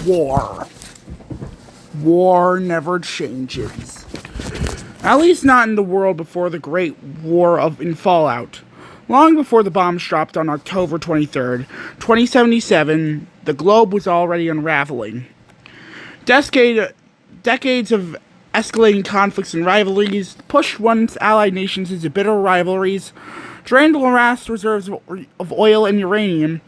war. War never changes. At least not in the world before the Great War in Fallout. Long before the bombs dropped on October 23rd, 2077, the globe was already unraveling. Decades of escalating conflicts and rivalries pushed once allied nations into bitter rivalries, drained the vast reserves of oil and uranium,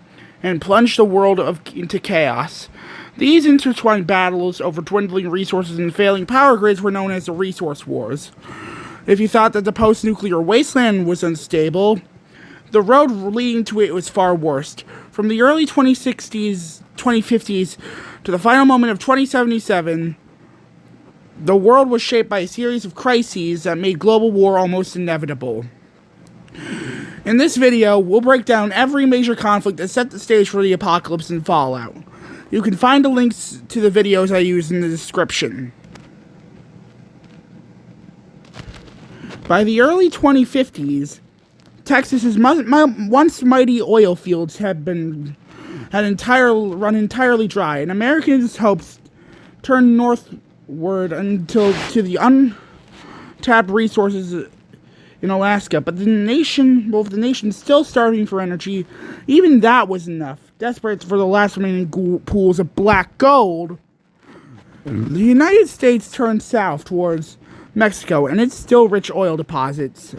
and plunged the world into chaos. These intertwined battles over dwindling resources and failing power grids were known as the Resource Wars. If you thought that the post-nuclear wasteland was unstable, the road leading to it was far worse. From the early 2050s to the final moment of 2077, the world was shaped by a series of crises that made global war almost inevitable. In this video, we'll break down every major conflict that set the stage for the apocalypse in Fallout. You can find the links to the videos I use in the description. By the early 2050s, Texas's once mighty oil fields had run entirely dry, and Americans' hopes turned northward to the untapped resources in Alaska. But the nation still starving for energy, even that was enough. Desperate for the last remaining pools of black gold, the United States turned south towards Mexico and its still rich oil deposits.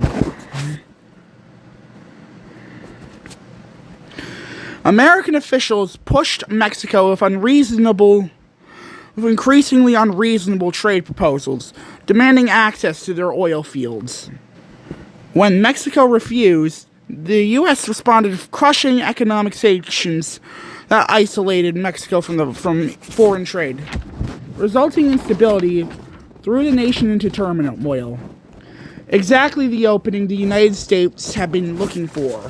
American officials pushed Mexico with increasingly unreasonable trade proposals, demanding access to their oil fields. When Mexico refused, the U.S. responded with crushing economic sanctions that isolated Mexico from foreign trade, resulting in instability threw the nation into turmoil. Exactly the opening the United States had been looking for.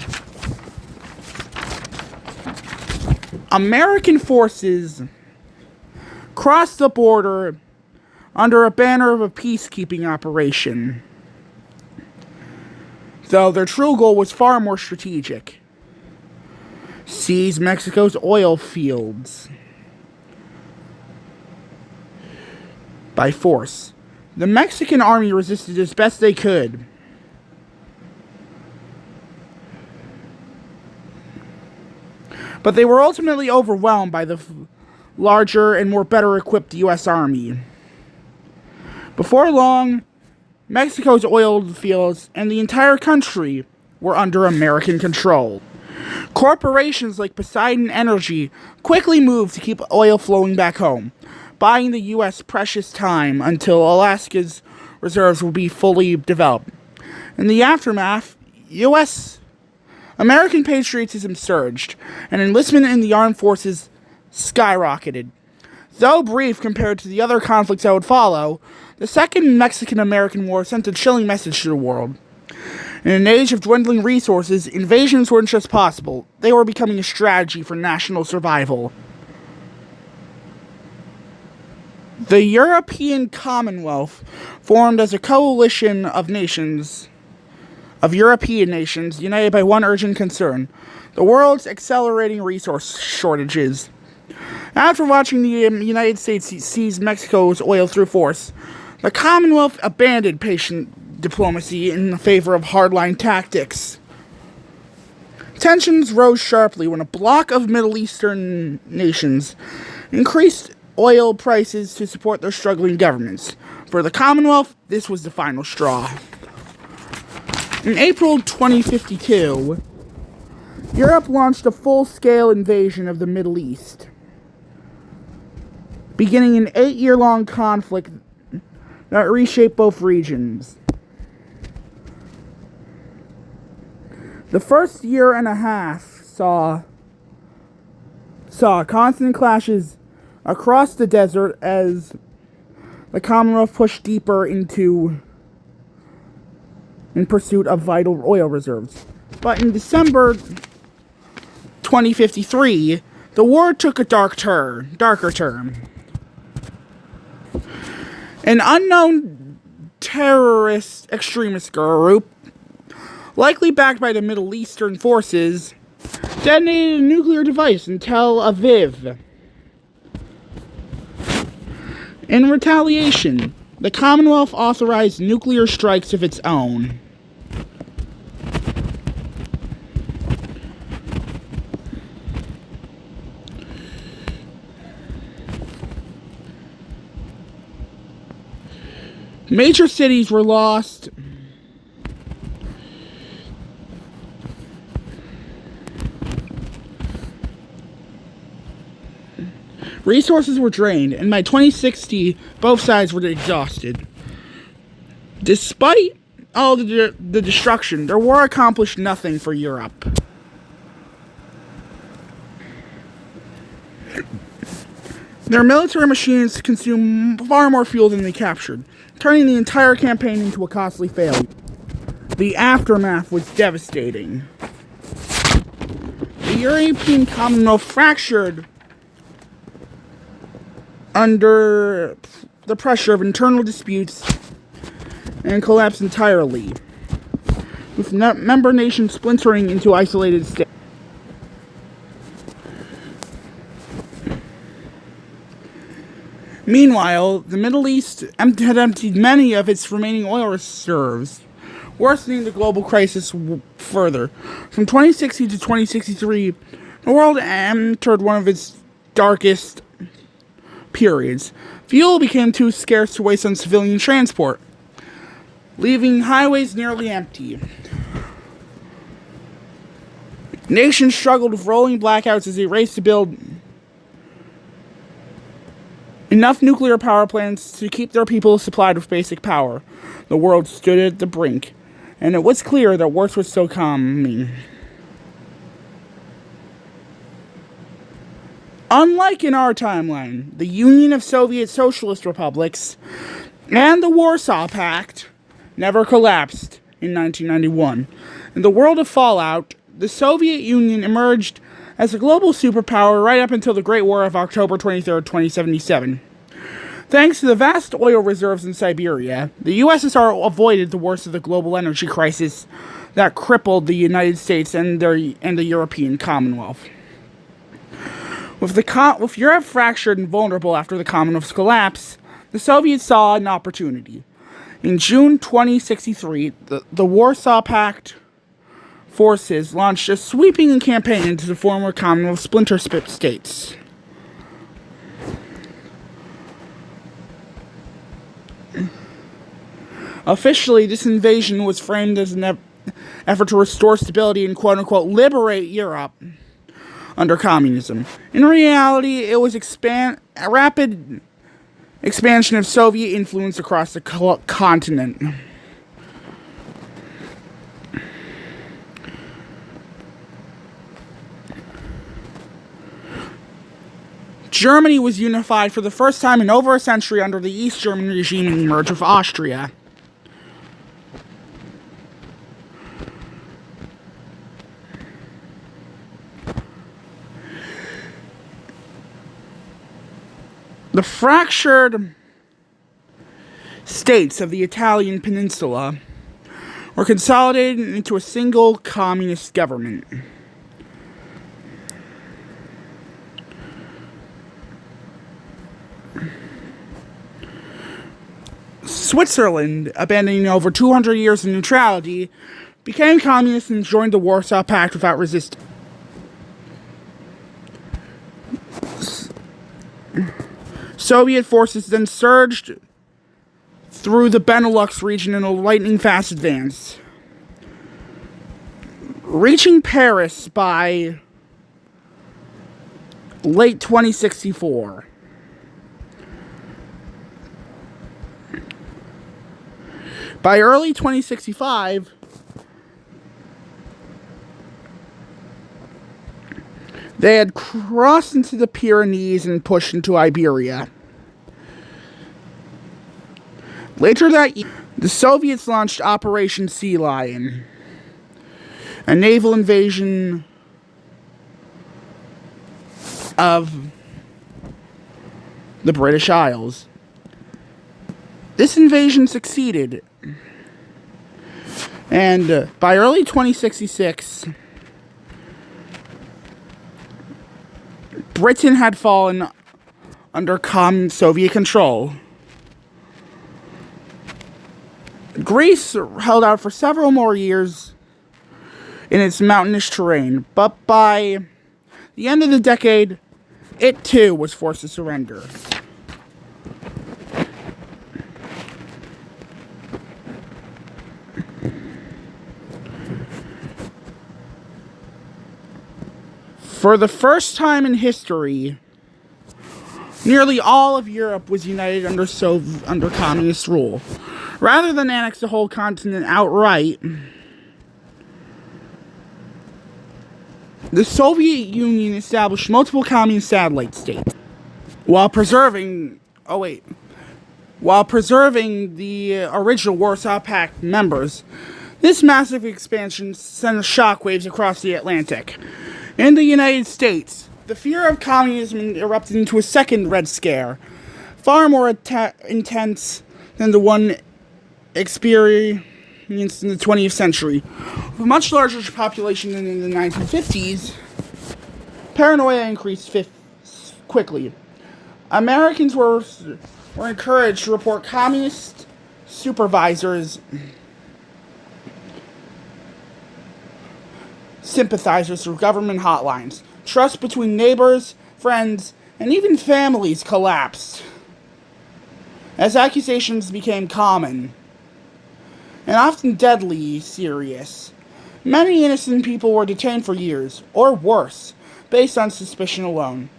American forces crossed the border under a banner of a peacekeeping operation, though their true goal was far more strategic: seize Mexico's oil fields by force. The Mexican army resisted as best they could. But they were ultimately overwhelmed by the larger and better equipped U.S. Army. Before long, Mexico's oil fields and the entire country were under American control. Corporations like Poseidon Energy quickly moved to keep oil flowing back home, buying the U.S. precious time until Alaska's reserves would be fully developed. In the aftermath, American patriotism surged, and enlistment in the armed forces skyrocketed. Though brief compared to the other conflicts that would follow, the Second Mexican-American War sent a chilling message to the world. In an age of dwindling resources, invasions weren't just possible, they were becoming a strategy for national survival. The European Commonwealth formed as a coalition of European nations, united by one urgent concern: the world's accelerating resource shortages. After watching the United States seize Mexico's oil through force, the Commonwealth abandoned patient diplomacy in favor of hardline tactics. Tensions rose sharply when a bloc of Middle Eastern nations increased oil prices to support their struggling governments. For the Commonwealth, this was the final straw. In April 2052, Europe launched a full-scale invasion of the Middle East, beginning an 8-year-long conflict that reshaped both regions. The first year and a half saw constant clashes across the desert as the Commonwealth pushed deeper in pursuit of vital oil reserves. But in December 2053, the war took a darker turn. An unknown terrorist extremist group, likely backed by the Middle Eastern forces, detonated a nuclear device in Tel Aviv. In retaliation, the Commonwealth authorized nuclear strikes of its own. Major cities were lost. Resources were drained, and by 2060, both sides were exhausted. Despite all the destruction, the war accomplished nothing for Europe. Their military machines consumed far more fuel than they captured, turning the entire campaign into a costly failure. The aftermath was devastating. The European Commonwealth fractured under the pressure of internal disputes and collapsed entirely, with member nations splintering into isolated states. Meanwhile, the Middle East had emptied many of its remaining oil reserves, worsening the global crisis further. From 2060 to 2063, the world entered one of its darkest periods. Fuel became too scarce to waste on civilian transport, leaving highways nearly empty. Nations struggled with rolling blackouts as they raced to build enough nuclear power plants to keep their people supplied with basic power. The world stood at the brink, and it was clear that worse was still coming. Unlike in our timeline, the Union of Soviet Socialist Republics and the Warsaw Pact never collapsed in 1991. In the world of fallout, the Soviet Union emerged as a global superpower right up until the Great War of October 23, 2077. Thanks to the vast oil reserves in Siberia, the USSR avoided the worst of the global energy crisis that crippled the United States and the European Commonwealth. With Europe fractured and vulnerable after the Commonwealth's collapse, the Soviets saw an opportunity. In June 2063, the Warsaw Pact forces launched a sweeping campaign into the former Commonwealth splinter states. Officially, this invasion was framed as an effort to restore stability and quote-unquote liberate Europe under communism. In reality, it was a rapid expansion of Soviet influence across the continent. Germany was unified for the first time in over a century under the East German regime and merged with Austria. The fractured states of the Italian peninsula were consolidated into a single communist government. Switzerland, abandoning over 200 years of neutrality, became communist and joined the Warsaw Pact without resistance. Soviet forces then surged through the Benelux region in a lightning-fast advance, reaching Paris by late 2064. By early 2065, they had crossed into the Pyrenees and pushed into Iberia. Later that year, the Soviets launched Operation Sea Lion, a naval invasion of the British Isles. This invasion succeeded, and by early 2066, Britain had fallen under Soviet control. Greece held out for several more years in its mountainous terrain, but by the end of the decade, it too was forced to surrender. For the first time in history, nearly all of Europe was united under communist rule. Rather than annex the whole continent outright, the Soviet Union established multiple communist satellite states while preserving the original Warsaw Pact members. This massive expansion sent shockwaves across the Atlantic. In the United States, the fear of communism erupted into a second Red Scare, far more intense than the one experienced in the 20th century. With a much larger population than in the 1950s, paranoia increased quickly. Americans were encouraged to report communist sympathizers through government hotlines. Trust between neighbors, friends, and even families collapsed as accusations became common and often deadly serious. Many innocent people were detained for years, or worse, based on suspicion alone.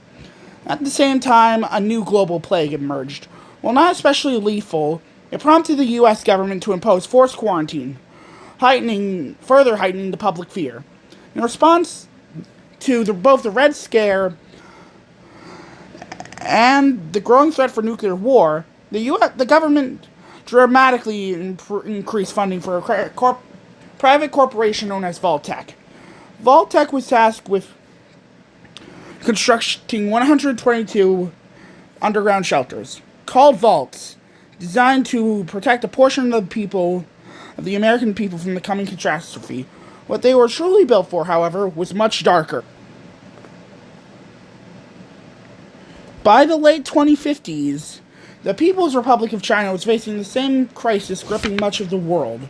At the same time, a new global plague emerged. While not especially lethal, it prompted the U.S. government to impose forced quarantine, further heightening the public fear. In response to both the Red Scare and the growing threat for nuclear war, the government dramatically increased funding for a private corporation known as Vault-Tec. Vault-Tec was tasked with constructing 122 underground shelters, called vaults, designed to protect a portion of the American people from the coming catastrophe. What they were truly built for, however, was much darker. By the late 2050s, the People's Republic of China was facing the same crisis gripping much of the world.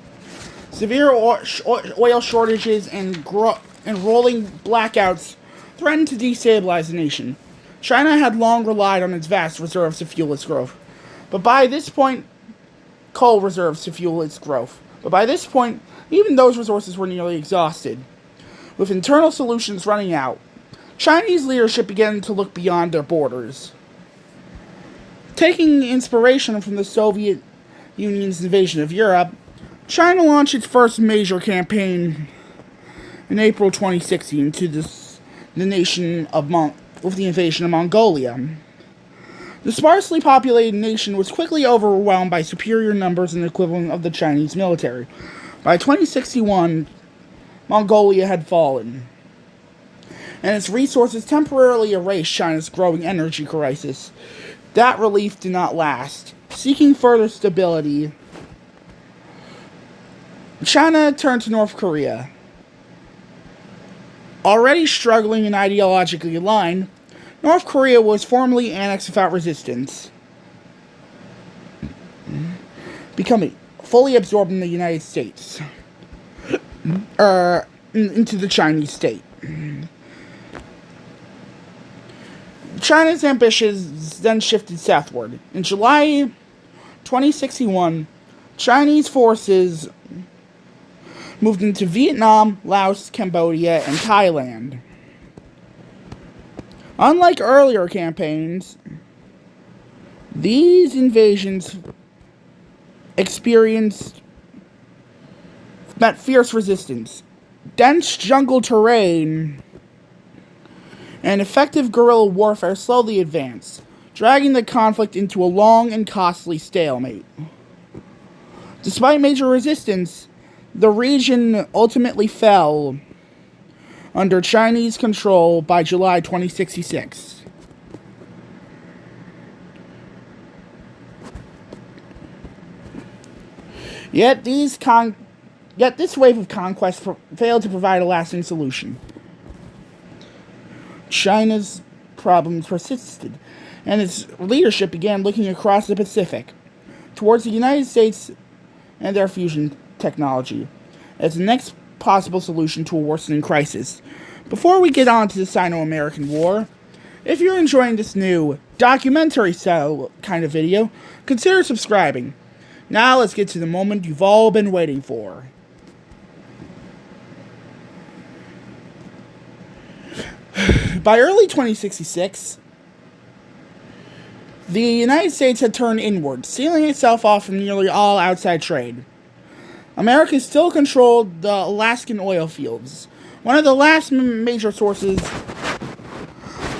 Severe oil shortages and rolling blackouts threatened to destabilize the nation. China had long relied on its vast reserves to fuel its growth. But by this point, even those resources were nearly exhausted. With internal solutions running out, Chinese leadership began to look beyond their borders. Taking inspiration from the Soviet Union's invasion of Europe, China launched its first major campaign in April 2016 to the nation with the invasion of Mongolia. The sparsely populated nation was quickly overwhelmed by superior numbers and equivalent of the Chinese military. By 2061, Mongolia had fallen, and its resources temporarily erased China's growing energy crisis. That relief did not last. Seeking further stability, China turned to North Korea. Already struggling and ideologically aligned, North Korea was formally annexed without resistance, becoming fully absorbed in the United States, into the Chinese state. China's ambitions then shifted southward. In July 2061, Chinese forces moved into Vietnam, Laos, Cambodia, and Thailand. Unlike earlier campaigns, these invasions met fierce resistance. Dense jungle terrain and effective guerrilla warfare slowly advanced, dragging the conflict into a long and costly stalemate. Despite major resistance, the region ultimately fell under Chinese control by July 2066. Yet this wave of conquest failed to provide a lasting solution. China's problems persisted, and its leadership began looking across the Pacific towards the United States and their fusion technology as the next possible solution to a worsening crisis. Before we get on to the Sino-American War, if you're enjoying this new documentary style kind of video, consider subscribing. Now let's get to the moment you've all been waiting for. By early 2066, the United States had turned inward, sealing itself off from nearly all outside trade. America still controlled the Alaskan oil fields, one of the last major sources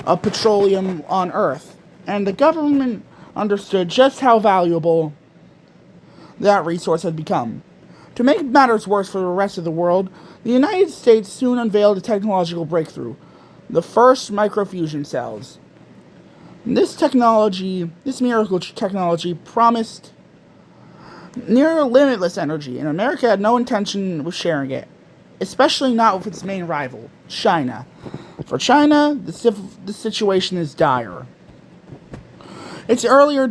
of petroleum on Earth, and the government understood just how valuable that resource had become. To make matters worse for the rest of the world, the United States soon unveiled a technological breakthrough: the first microfusion cells. This miracle technology, promised near limitless energy, and America had no intention of sharing it, especially not with its main rival, China. For China, the situation is dire. Its earlier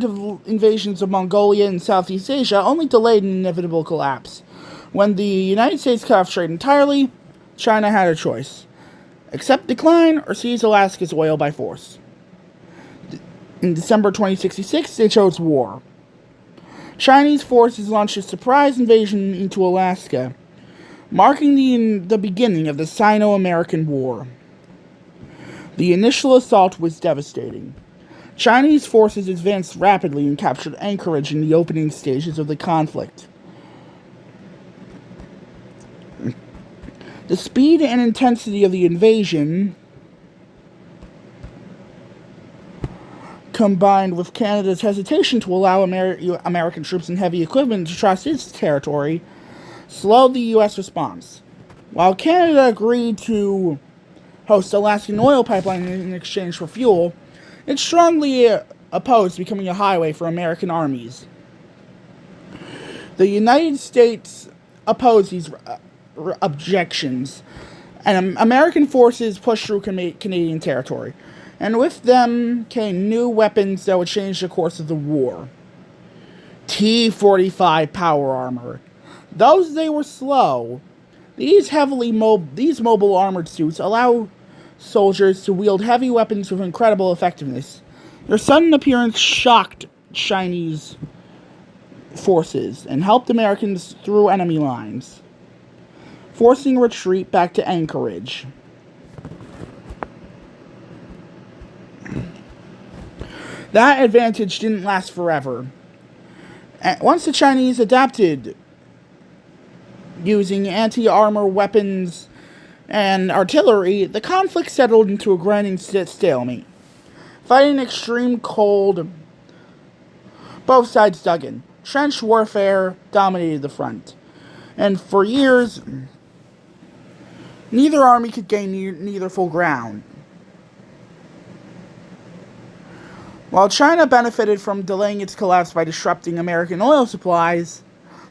invasions of Mongolia and Southeast Asia only delayed an inevitable collapse. When the United States cut off trade entirely, China had a choice: accept decline or seize Alaska's oil by force. In December 2066, they chose war. Chinese forces launched a surprise invasion into Alaska, marking the beginning of the Sino-American War. The initial assault was devastating. Chinese forces advanced rapidly and captured Anchorage in the opening stages of the conflict. The speed and intensity of the invasion, combined with Canada's hesitation to allow American troops and heavy equipment to cross its territory, slowed the U.S. response. While Canada agreed to host Alaskan oil pipeline in exchange for fuel, it strongly opposed becoming a highway for American armies. The United States opposed these objections, and American forces pushed through Canadian territory, and with them came new weapons that would change the course of the war. T-45 power armor. Though they were slow, these mobile armored suits allow soldiers to wield heavy weapons with incredible effectiveness. Their sudden appearance shocked Chinese forces and helped Americans through enemy lines, forcing retreat back to Anchorage. That advantage didn't last forever. Once the Chinese adapted using anti-armor weapons and artillery, the conflict settled into a grinding stalemate. Fighting extreme cold, both sides dug in. Trench warfare dominated the front, and for years, neither army could gain neither full ground. While China benefited from delaying its collapse by disrupting American oil supplies,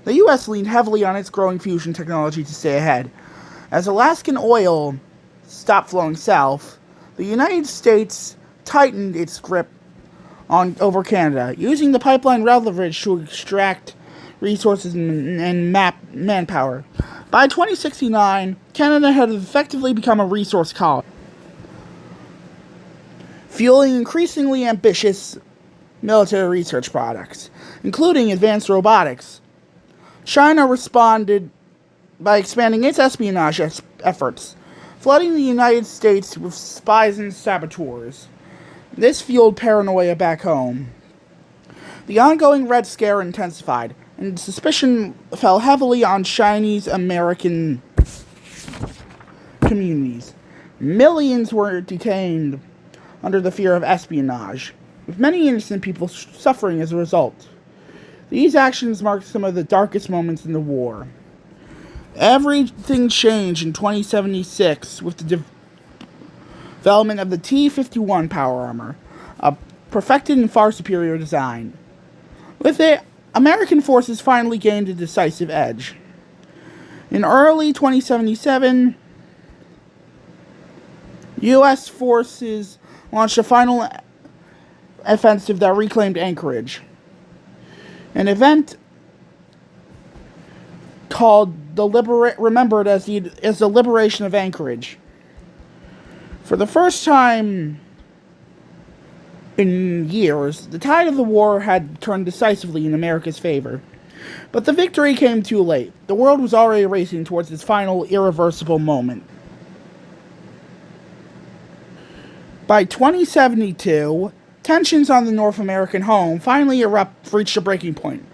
the U.S. leaned heavily on its growing fusion technology to stay ahead. As Alaskan oil stopped flowing south, the United States tightened its grip over Canada, using the pipeline rivalries to extract resources and manpower. By 2069, Canada had effectively become a resource colony, fueling increasingly ambitious military research products, including advanced robotics. China responded by expanding its espionage efforts, flooding the United States with spies and saboteurs. This fueled paranoia back home. The ongoing Red Scare intensified, and suspicion fell heavily on Chinese-American communities. Millions were detained under the fear of espionage, with many innocent people suffering as a result. These actions marked some of the darkest moments in the war. Everything changed in 2076 with the development of the T-51 power armor, a perfected and far superior design. With it, American forces finally gained a decisive edge. In early 2077, U.S. forces launched a final offensive that reclaimed Anchorage. An event called remembered as the liberation of Anchorage. For the first time in years, the tide of the war had turned decisively in America's favor. But the victory came too late. The world was already racing towards its final irreversible moment. By 2072, tensions on the North American home finally reached a breaking point.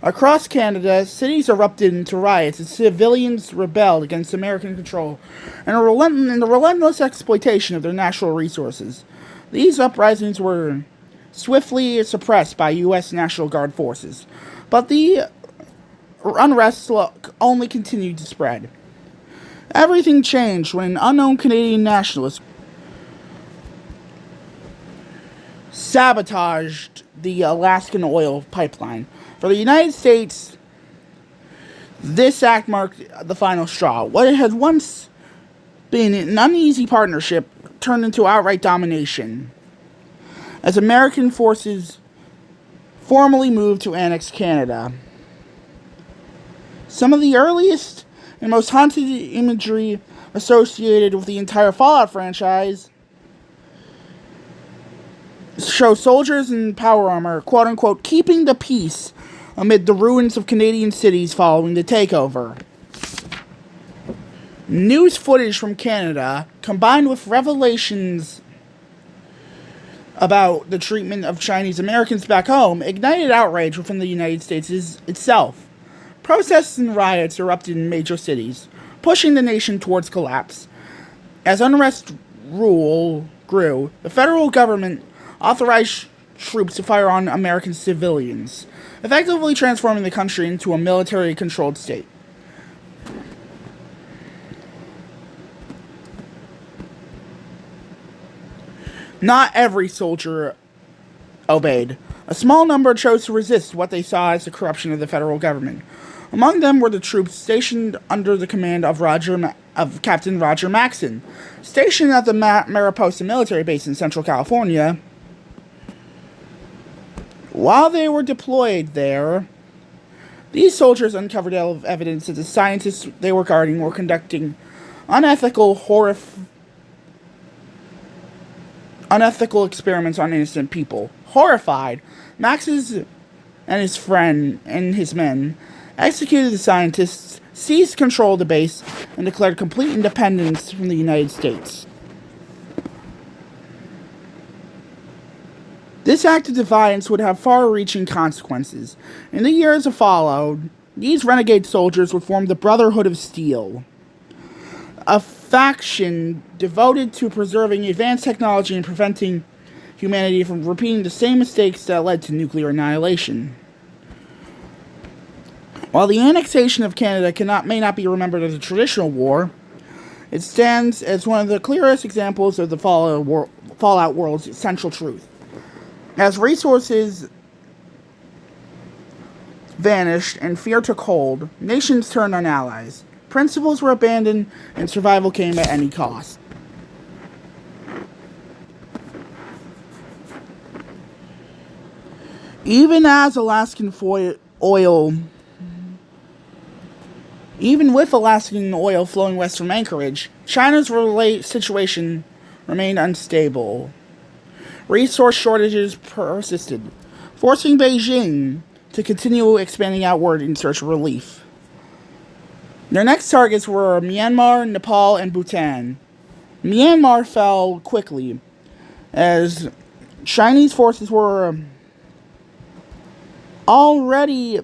Across Canada, cities erupted into riots as civilians rebelled against American control and the relentless exploitation of their natural resources. These uprisings were swiftly suppressed by U.S. National Guard forces, but the unrest only continued to spread. Everything changed when an unknown Canadian nationalist sabotaged the Alaskan oil pipeline. For the United States, this act marked the final straw. What had once been an uneasy partnership turned into outright domination, as American forces formally moved to annex Canada. Some of the earliest and most haunted imagery associated with the entire Fallout franchise show soldiers in power armor, quote-unquote, keeping the peace amid the ruins of Canadian cities following the takeover. News footage from Canada, combined with revelations about the treatment of Chinese Americans back home, ignited outrage within the United States itself. Protests and riots erupted in major cities, pushing the nation towards collapse. As unrest grew, the federal government authorized troops to fire on American civilians, effectively transforming the country into a military-controlled state. Not every soldier obeyed. A small number chose to resist what they saw as the corruption of the federal government. Among them were the troops stationed under the command of Captain Roger Maxson, stationed at the Mariposa military base in Central California. While they were deployed there, these soldiers uncovered evidence that the scientists they were guarding were conducting unethical experiments on innocent people. Horrified, Maxson and his friend and his men executed the scientists, seized control of the base, and declared complete independence from the United States. This act of defiance would have far-reaching consequences. In the years that followed, these renegade soldiers would form the Brotherhood of Steel, a faction devoted to preserving advanced technology and preventing humanity from repeating the same mistakes that led to nuclear annihilation. While the annexation of Canada may not be remembered as a traditional war, it stands as one of the clearest examples of the Fallout world's central truth. As resources vanished and fear took hold, nations turned on allies. Principles were abandoned, and survival came at any cost. Even with Alaskan oil flowing west from Anchorage, China's situation remained unstable. Resource shortages persisted, forcing Beijing to continue expanding outward in search of relief. Their next targets were Myanmar, Nepal, and Bhutan. Myanmar fell quickly, as Chinese forces were already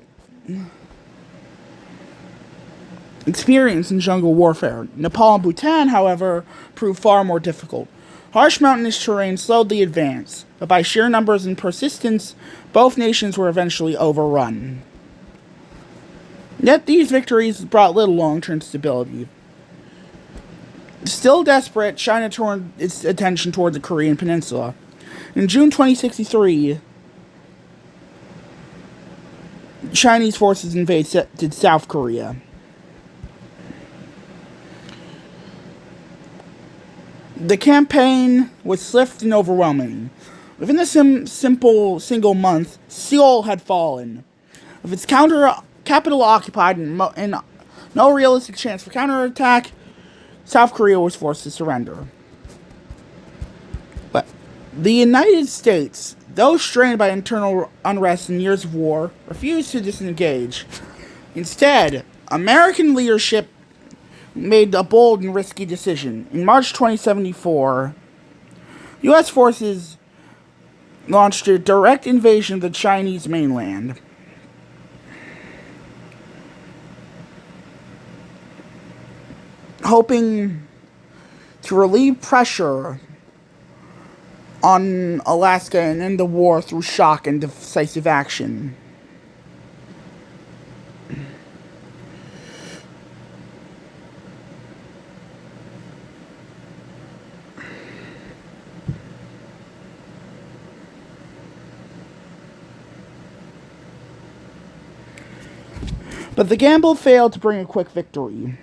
experienced in jungle warfare. Nepal and Bhutan, however, proved far more difficult. Harsh mountainous terrain slowed the advance, but by sheer numbers and persistence, both nations were eventually overrun. Yet these victories brought little long-term stability. Still desperate, China turned its attention toward the Korean Peninsula. In June 2063, Chinese forces invaded South Korea. The campaign was swift and overwhelming. Within the single month, Seoul had fallen. With its capital occupied and no realistic chance for counterattack, South Korea was forced to surrender. But the United States, though strained by internal unrest and years of war, refused to disengage. Instead, American leadership made a bold and risky decision. In March 2074, U.S. forces launched a direct invasion of the Chinese mainland. Hoping to relieve pressure on Alaska and end the war through shock and decisive action. But the gamble failed to bring a quick victory.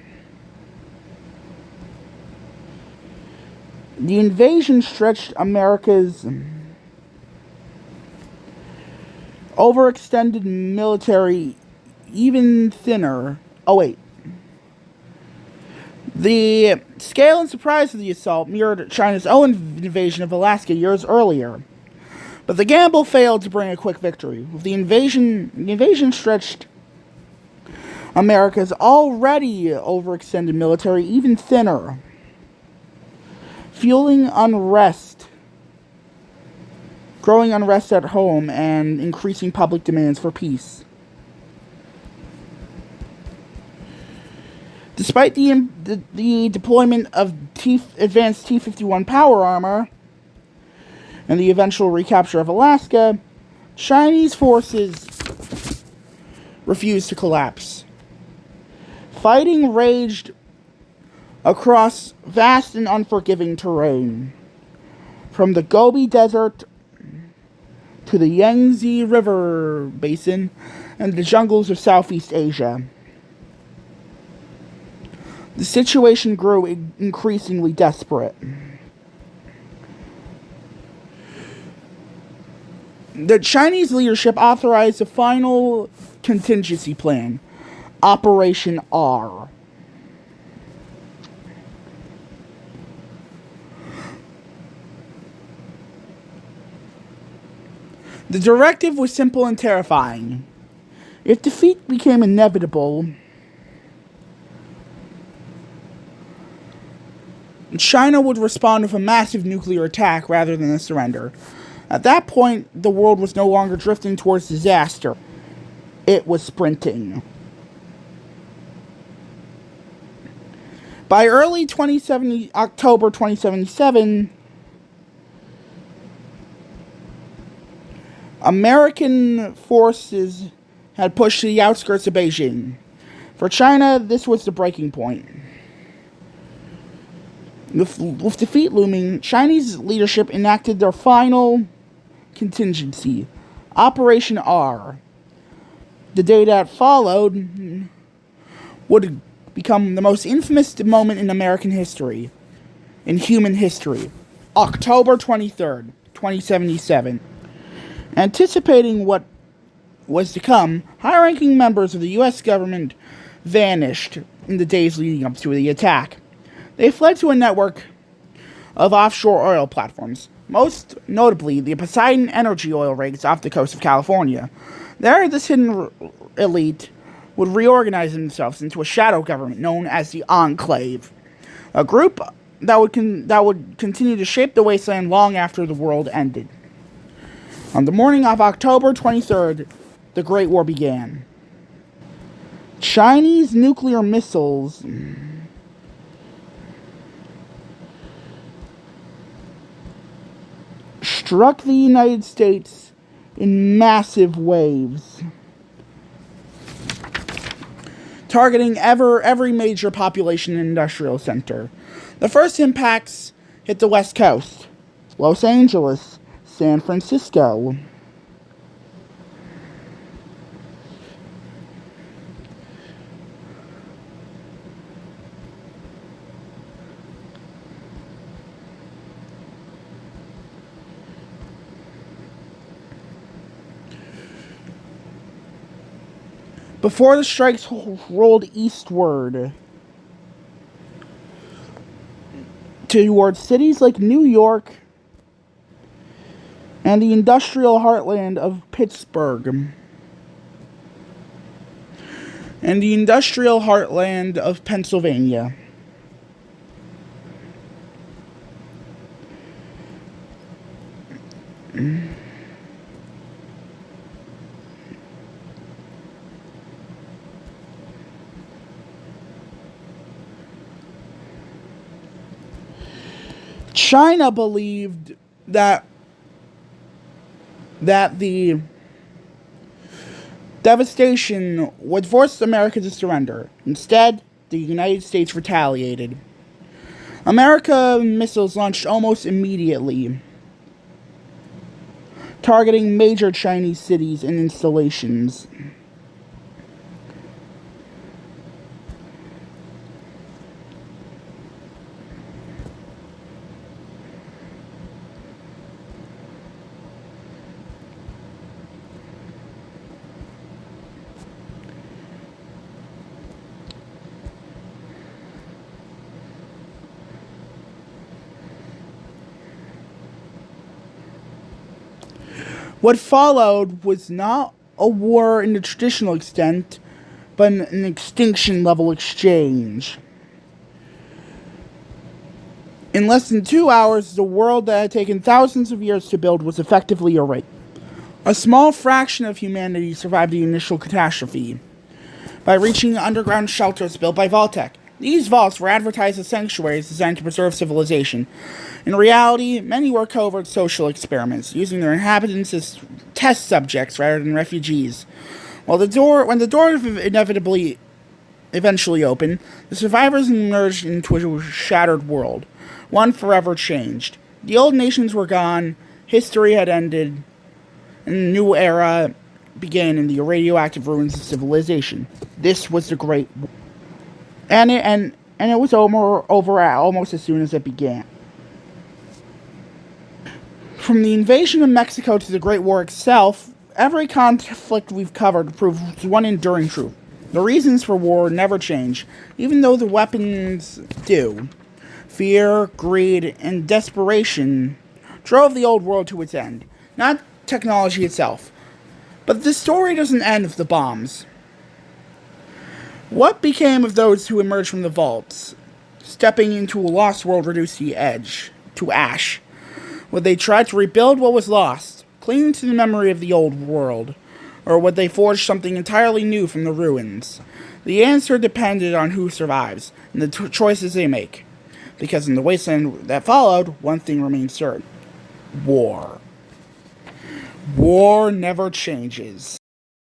The invasion stretched America's overextended military even thinner. The scale and surprise of the assault mirrored China's own invasion of Alaska years earlier. But the gamble failed to bring a quick victory. With the invasion stretched America's already overextended military even thinner, fueling growing unrest at home, and increasing public demands for peace. Despite the deployment of advanced T-51 power armor and the eventual recapture of Alaska, Chinese forces refused to collapse. Fighting raged across vast and unforgiving terrain, from the Gobi Desert to the Yangtze River basin and the jungles of Southeast Asia. The situation grew increasingly desperate. The Chinese leadership authorized a final contingency plan, Operation R. The directive was simple and terrifying. If defeat became inevitable, China would respond with a massive nuclear attack rather than a surrender. At that point, the world was no longer drifting towards disaster. It was sprinting. By early October 2077, American forces had pushed to the outskirts of Beijing. For China, this was the breaking point. With defeat looming, Chinese leadership enacted their final contingency, Operation R. The day that followed would become the most infamous moment in American history, in human history. October 23rd, 2077. Anticipating what was to come, high-ranking members of the U.S. government vanished in the days leading up to the attack. They fled to a network of offshore oil platforms, most notably the Poseidon energy oil rigs off the coast of California. There, this hidden elite would reorganize themselves into a shadow government known as the Enclave, a group that would continue to shape the wasteland long after the world ended. On the morning of October 23rd, the Great War began. Chinese nuclear missiles struck the United States in massive waves, targeting every major population and industrial center. The first impacts hit the West Coast, Los Angeles, San Francisco. before the strikes rolled eastward towards cities like New York and the industrial heartland of Pittsburgh and the industrial heartland of Pennsylvania. China believed that the devastation would force America to surrender. Instead, the United States retaliated. American missiles launched almost immediately, targeting major Chinese cities and installations. What followed was not a war in the traditional extent, but an extinction-level exchange. In less than 2 hours, the world that had taken thousands of years to build was effectively erased. A small fraction of humanity survived the initial catastrophe by reaching underground shelters built by Vault-Tec. These vaults were advertised as sanctuaries designed to preserve civilization. In reality, many were covert social experiments, using their inhabitants as test subjects rather than refugees. When the door eventually opened, the survivors emerged into a shattered world, one forever changed. The old nations were gone, history had ended, and a new era began in the radioactive ruins of civilization. This was the Great War. And it was over almost as soon as it began. From the invasion of Mexico to the Great War itself, every conflict we've covered proves one enduring truth. The reasons for war never change, even though the weapons do. Fear, greed, and desperation drove the old world to its end, not technology itself. But the story doesn't end with the bombs. What became of those who emerged from the vaults, stepping into a lost world reduced to ash? Would they try to rebuild what was lost, clinging to the memory of the old world, or would they forge something entirely new from the ruins? The answer depended on who survives, and the choices they make. Because in the wasteland that followed, one thing remained certain. War. War never changes.